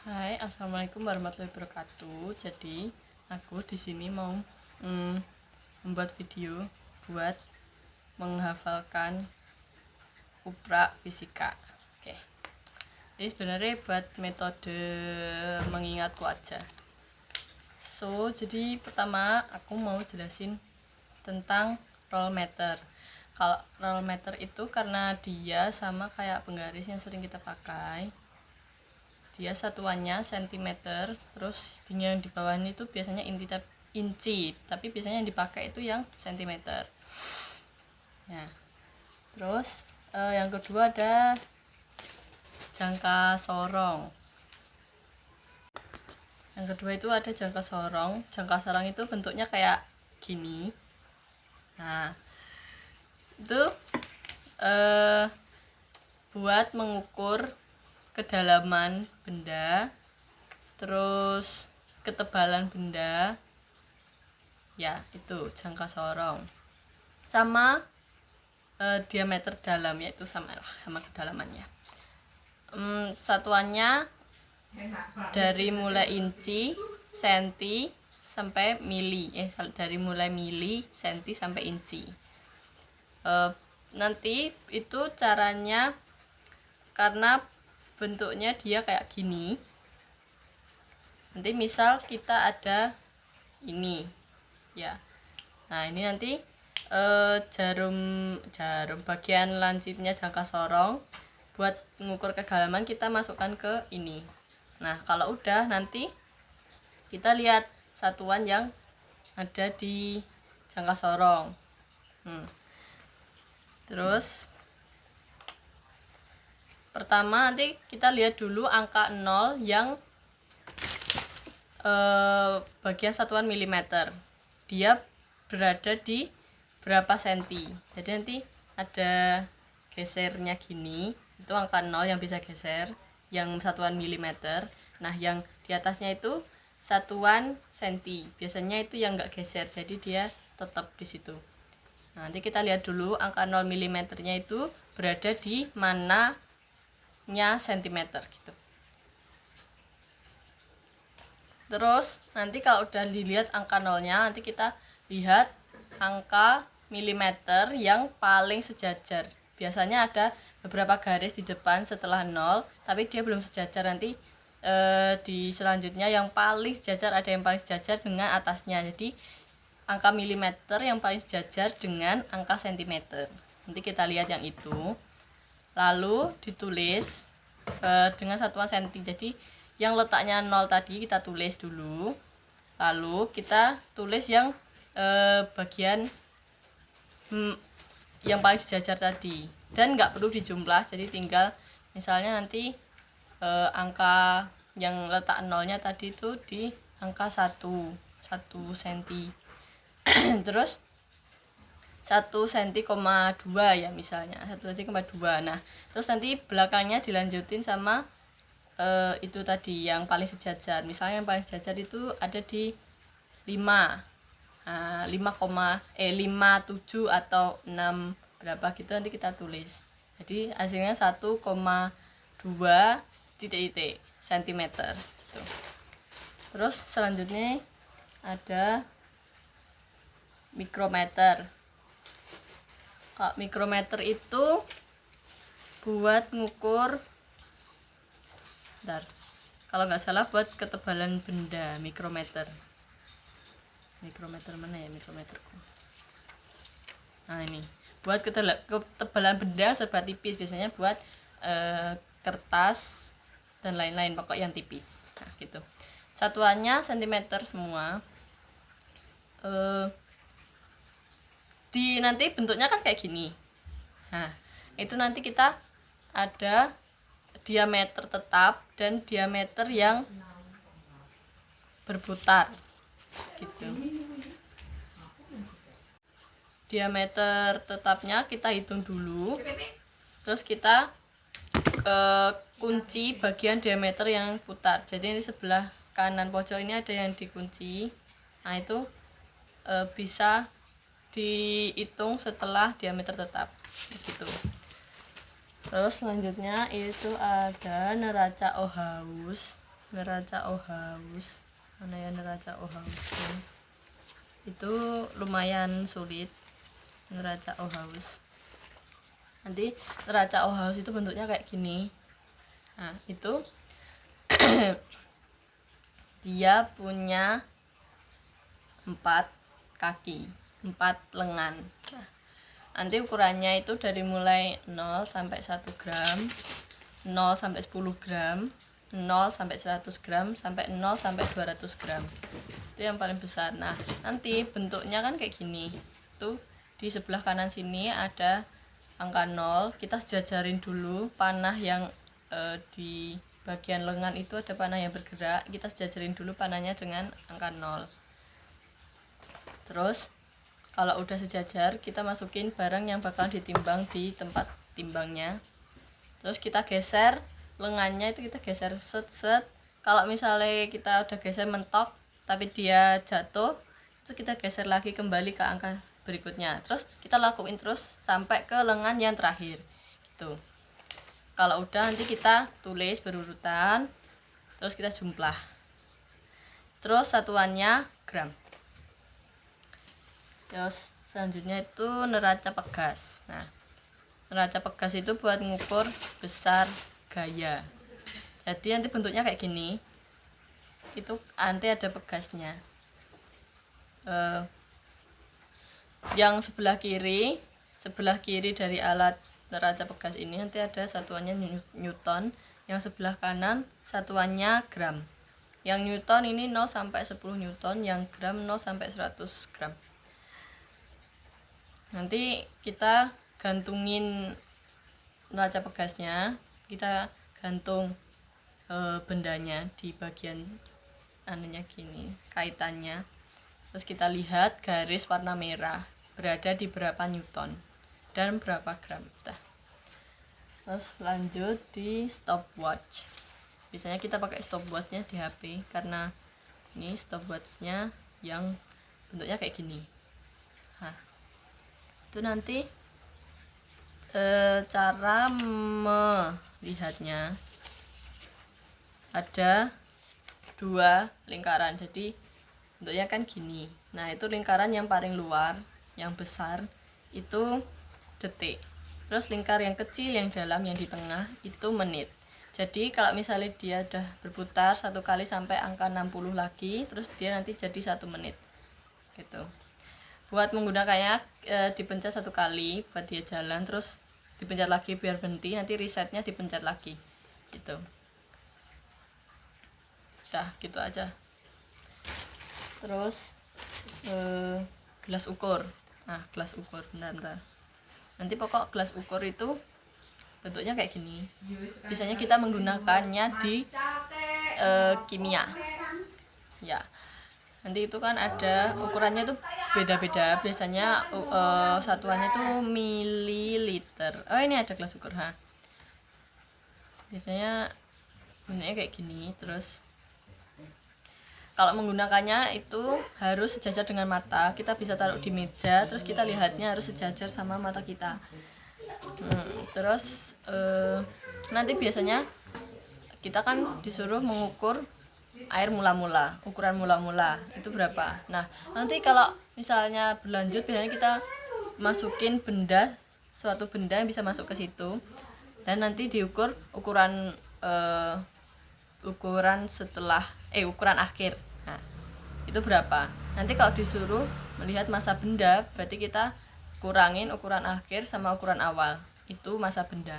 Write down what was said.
Hai, assalamualaikum warahmatullahi wabarakatuh. Jadi aku di sini mau membuat video buat menghafalkan uprak fisika. Oke. Ini sebenarnya buat metode mengingatku aja. Jadi pertama aku mau jelasin tentang roll meter. Kalau roll meter itu karena dia sama kayak penggaris yang sering kita pakai. Dia satuannya cm, terus yang di bawahnya itu biasanya inci, tapi biasanya yang dipakai itu yang cm. Nah, terus yang kedua ada jangka sorong. Yang kedua itu ada jangka sorong. Jangka sorong itu bentuknya kayak gini. Nah, itu buat mengukur kedalaman benda, terus ketebalan benda, ya itu jangka sorong, sama diameter dalam, yaitu sama kedalamannya. Satuannya dari mulai inci, senti, sampai mili, dari mulai mili, senti, sampai inci. Nanti itu caranya, karena bentuknya dia kayak gini. Nanti misal kita ada ini, ya. Nah ini nanti jarum bagian lancipnya jangka sorong buat mengukur kedalaman kita masukkan ke ini. Nah kalau udah nanti kita lihat satuan yang ada di jangka sorong. Terus pertama nanti kita lihat dulu angka 0 yang bagian satuan milimeter. Dia berada di berapa senti. Jadi nanti ada gesernya gini, itu angka 0 yang bisa geser, yang satuan milimeter. Nah yang di atasnya itu satuan senti, biasanya itu yang enggak geser, jadi dia tetap di situ. Nah, nanti kita lihat dulu angka 0 milimeternya itu berada di mananya sentimeter gitu. Terus nanti kalau udah dilihat angka 0-nya, nanti kita lihat angka milimeter yang paling sejajar. Biasanya ada beberapa garis di depan setelah 0, tapi dia belum sejajar. Nanti di selanjutnya yang paling sejajar, ada yang paling sejajar dengan atasnya. Jadi angka milimeter yang paling sejajar dengan angka sentimeter. Nanti kita lihat yang itu. Lalu ditulis dengan satuan senti. Jadi yang letaknya 0 tadi kita tulis dulu. Lalu kita tulis yang bagian yang paling sejajar tadi. Dan nggak perlu dijumlah, jadi tinggal misalnya nanti angka yang letak 0-nya tadi itu di angka 1 senti. Terus 1 senti, 2 ya misalnya, 1 senti, 2. Nah, terus nanti belakangnya dilanjutin sama itu tadi yang paling sejajar. Misalnya yang paling sejajar itu ada di 5. Nah, 5,7 atau 6 berapa gitu nanti kita tulis. Jadi hasilnya 1,2 titik cm gitu. Terus selanjutnya ada mikrometer. Kalau mikrometer itu buat ngukur, kalau nggak salah buat ketebalan benda. Mikrometer mana ya mikrometerku? Nah ini buat ketebalan benda serba tipis, biasanya buat kertas dan lain-lain, pokok yang tipis. Nah gitu. Satuannya sentimeter semua. Nanti bentuknya kan kayak gini. Nah itu nanti kita ada diameter tetap dan diameter yang berputar gitu. Diameter tetapnya kita hitung dulu, terus kita kunci bagian diameter yang putar. Jadi ini sebelah kanan pojok ini ada yang dikunci. Nah itu bisa dihitung setelah diameter tetap gitu. Terus selanjutnya itu ada neraca Ohaus. neraca Ohaus. Mana ya neraca Ohaus itu lumayan sulit. Neraca Ohaus, nanti neraca Ohaus itu bentuknya kayak gini. Nah itu dia punya 4 kaki, 4 lengan. Nah, nanti ukurannya itu dari mulai 0 sampai 1 gram, 0 sampai 10 gram, 0 sampai 100 gram, sampai 0 sampai 200 gram. Itu yang paling besar. Nah, nanti bentuknya kan kayak gini. Tuh di sebelah kanan sini ada angka 0. Kita sejajarin dulu panah yang di bagian lengan itu ada panah yang bergerak. Kita sejajarin dulu panahnya dengan angka 0. Terus kalau udah sejajar, kita masukin barang yang bakal ditimbang di tempat timbangnya. Terus kita geser lengannya, itu kita geser set. Kalau misalnya kita udah geser mentok tapi dia jatuh, itu kita geser lagi kembali ke angka berikutnya. Terus kita lakuin terus sampai ke lengan yang terakhir gitu. Kalau udah nanti kita tulis berurutan, terus kita jumlah. Terus satuannya gram. Terus selanjutnya itu neraca pegas. Nah, neraca pegas itu buat ngukur besar gaya. Jadi nanti bentuknya kayak gini. Itu nanti ada pegasnya. Yang sebelah kiri dari alat neraca pegas ini nanti ada satuannya Newton. Yang sebelah kanan satuannya gram. Yang Newton ini 0 sampai 10 Newton, yang gram 0 sampai 100 gram. Nanti kita gantungin neraca pegasnya, kita gantung bendanya di bagian anunya gini, kaitannya. Terus kita lihat garis warna merah berada di berapa Newton dan berapa gram. Terus lanjut di stopwatch. Biasanya kita pakai stopwatchnya di HP karena ini stopwatchnya yang bentuknya kayak gini. Nah, itu nanti cara melihatnya ada 2 lingkaran, jadi bentuknya kan gini. Nah, itu lingkaran yang paling luar, yang besar itu detik. Terus lingkar yang kecil, yang dalam, yang di tengah itu menit. Jadi kalau misalnya dia udah berputar 1 kali sampai angka 60 lagi, terus dia nanti jadi 1 menit gitu. Buat menggunakannya dipencet 1 kali buat dia jalan, terus dipencet lagi biar berhenti, nanti resetnya dipencet lagi gitu. Udah gitu aja. Terus gelas ukur. Nah, gelas ukur, bentar. Nanti pokok gelas ukur itu bentuknya kayak gini. Biasanya kita menggunakannya di kimia. Ya. Nanti itu kan ada ukurannya tuh beda-beda. Biasanya satuannya tuh mililiter. Oh, ini ada gelas ukur, ha. Biasanya bentuknya kayak gini. Terus kalau menggunakannya itu harus sejajar dengan mata. Kita bisa taruh di meja, terus kita lihatnya harus sejajar sama mata kita. Terus nanti biasanya kita kan disuruh mengukur air mula-mula, ukuran mula-mula itu berapa. Nah, nanti kalau misalnya berlanjut, biasanya kita masukin suatu benda yang bisa masuk ke situ, dan nanti diukur ukuran ukuran akhir. Nah, itu berapa. Nanti kalau disuruh melihat masa benda, berarti kita kurangin ukuran akhir sama ukuran awal, itu masa benda.